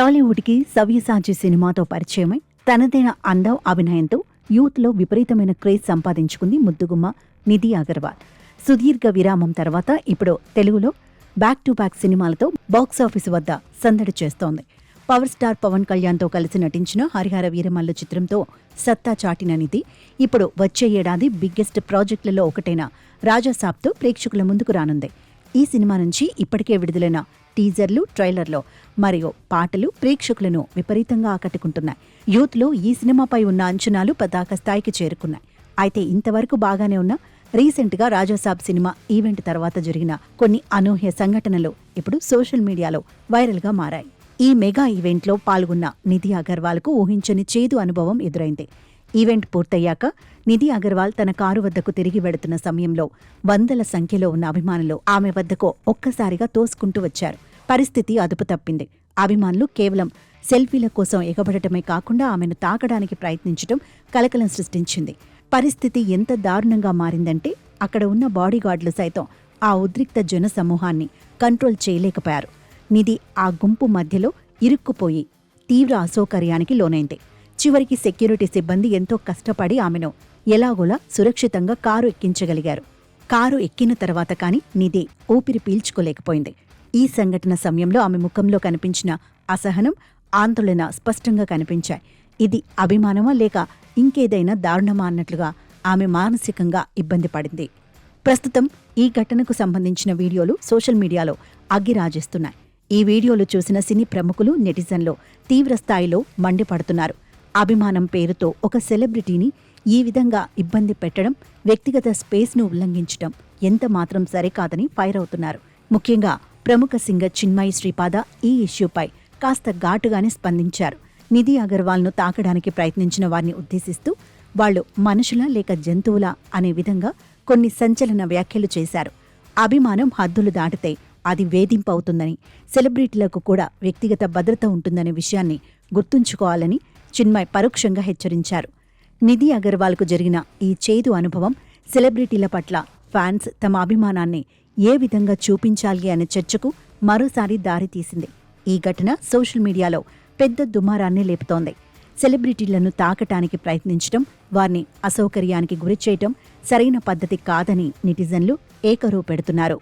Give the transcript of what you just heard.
టాలీవుడ్కి సవ్యసాచి సినిమాతో పరిచయమై తనదైన అందం అభినయంతో యూత్లో విపరీతమైన క్రేజ్ సంపాదించుకుంది ముద్దుగుమ్మ నిధి అగర్వాల్. సుదీర్ఘ విరామం తర్వాత ఇప్పుడు తెలుగులో బ్యాక్ టు బ్యాక్ సినిమాలతో బాక్సాఫీసు వద్ద సందడి చేస్తోంది. పవర్ స్టార్ పవన్ కళ్యాణ్తో కలిసి నటించిన హరిహర వీరమల్లు చిత్రంతో సత్తా చాటిన నిధి ఇప్పుడు వచ్చే ఏడాది బిగ్గెస్ట్ ప్రాజెక్టులలో ఒకటైన రాజాసాబ్తో ప్రేక్షకుల ముందుకు రానుంది. ఈ సినిమా నుంచి ఇప్పటికే విడుదలైన టీజర్లు, ట్రైలర్లో మరియు పాటలు ప్రేక్షకులను విపరీతంగా ఆకట్టుకుంటున్నాయి. యూత్లో ఈ సినిమాపై ఉన్న అంచనాలు పతాక స్థాయికి చేరుకున్నాయి. అయితే ఇంతవరకు బాగానే ఉన్న రీసెంట్గా రాజాసాబ్ సినిమా ఈవెంట్ తర్వాత జరిగిన కొన్ని అనూహ్య సంఘటనలు ఇప్పుడు సోషల్ మీడియాలో వైరల్గా మారాయి. ఈ మెగా ఈవెంట్లో పాల్గొన్న నిధి అగర్వాల్కు ఊహించని చేదు అనుభవం ఎదురైంది. ఈవెంట్ పూర్తయ్యాక నిధి అగర్వాల్ తన కారు వద్దకు తిరిగి వెడుతున్న సమయంలో వందల సంఖ్యలో ఉన్న అభిమానులు ఆమె వద్దకు ఒక్కసారిగా తోసుకుంటూ వచ్చారు. పరిస్థితి అదుపు తప్పింది. అభిమానులు కేవలం సెల్ఫీల కోసం ఎగబడటమే కాకుండా ఆమెను తాకడానికి ప్రయత్నించడం కలకలం సృష్టించింది. పరిస్థితి ఎంత దారుణంగా మారిందంటే అక్కడ ఉన్న బాడీగార్డులు సైతం ఆ ఉద్రిక్త జన సమూహాన్ని కంట్రోల్ చేయలేకపోయారు. నిధి ఆ గుంపు మధ్యలో ఇరుక్కుపోయి తీవ్ర అసౌకర్యానికి లోనైంది. చివరికి సెక్యూరిటీ సిబ్బంది ఎంతో కష్టపడి ఆమెను ఎలాగోలా సురక్షితంగా కారు ఎక్కించగలిగారు. కారు ఎక్కిన తర్వాత కానీ నిధి ఊపిరి పీల్చుకోలేకపోయింది. ఈ సంఘటన సమయంలో ఆమె ముఖంలో కనిపించిన అసహనం, ఆందోళన స్పష్టంగా కనిపించాయి. ఇది అభిమానమా లేక ఇంకేదైనా దారుణమా అన్నట్లుగా ఆమె మానసికంగా ఇబ్బంది పడింది. ప్రస్తుతం ఈ ఘటనకు సంబంధించిన వీడియోలు సోషల్ మీడియాలో అగ్గిరాజేస్తున్నాయి. ఈ వీడియోలు చూసిన సినీ ప్రముఖులు, నెటిజన్లు తీవ్రస్థాయిలో మండిపడుతున్నారు. అభిమానం పేరుతో ఒక సెలబ్రిటీని ఈ విధంగా ఇబ్బంది పెట్టడం, వ్యక్తిగత స్పేస్ను ఉల్లంఘించడం ఎంత మాత్రం సరికాదని ఫైర్ అవుతున్నారు. ముఖ్యంగా ప్రముఖ సింగర్ చిన్మయి శ్రీపాద ఈ ఇష్యూపై కాస్త ఘాటుగానే స్పందించారు. నిధి అగర్వాల్ను తాకడానికి ప్రయత్నించిన వారిని ఉద్దేశిస్తూ వాళ్లు మనుషులా లేక జంతువులా అనే విధంగా కొన్ని సంచలన వ్యాఖ్యలు చేశారు. అభిమానం హద్దులు దాటితే అది వేధింపు అవుతుందని, సెలబ్రిటీలకు కూడా వ్యక్తిగత భద్రత ఉంటుందనే విషయాన్ని గుర్తుంచుకోవాలని చిన్మయ్ పరోక్షంగా హెచ్చరించారు. నిధి అగర్వాల్కు జరిగిన ఈ చేదు అనుభవం సెలబ్రిటీల పట్ల ఫ్యాన్స్ తమ అభిమానాన్ని ఏ విధంగా చూపించాలి అనే చర్చకు మరోసారి దారితీసింది. ఈ ఘటన సోషల్ మీడియాలో పెద్ద దుమారాన్ని లేపుతోంది. సెలబ్రిటీలను తాకటానికి ప్రయత్నించడం, వారిని అసౌకర్యానికి గురిచేయటం సరైన పద్ధతి కాదని నెటిజన్లు ఏకరువు పెడుతున్నారు.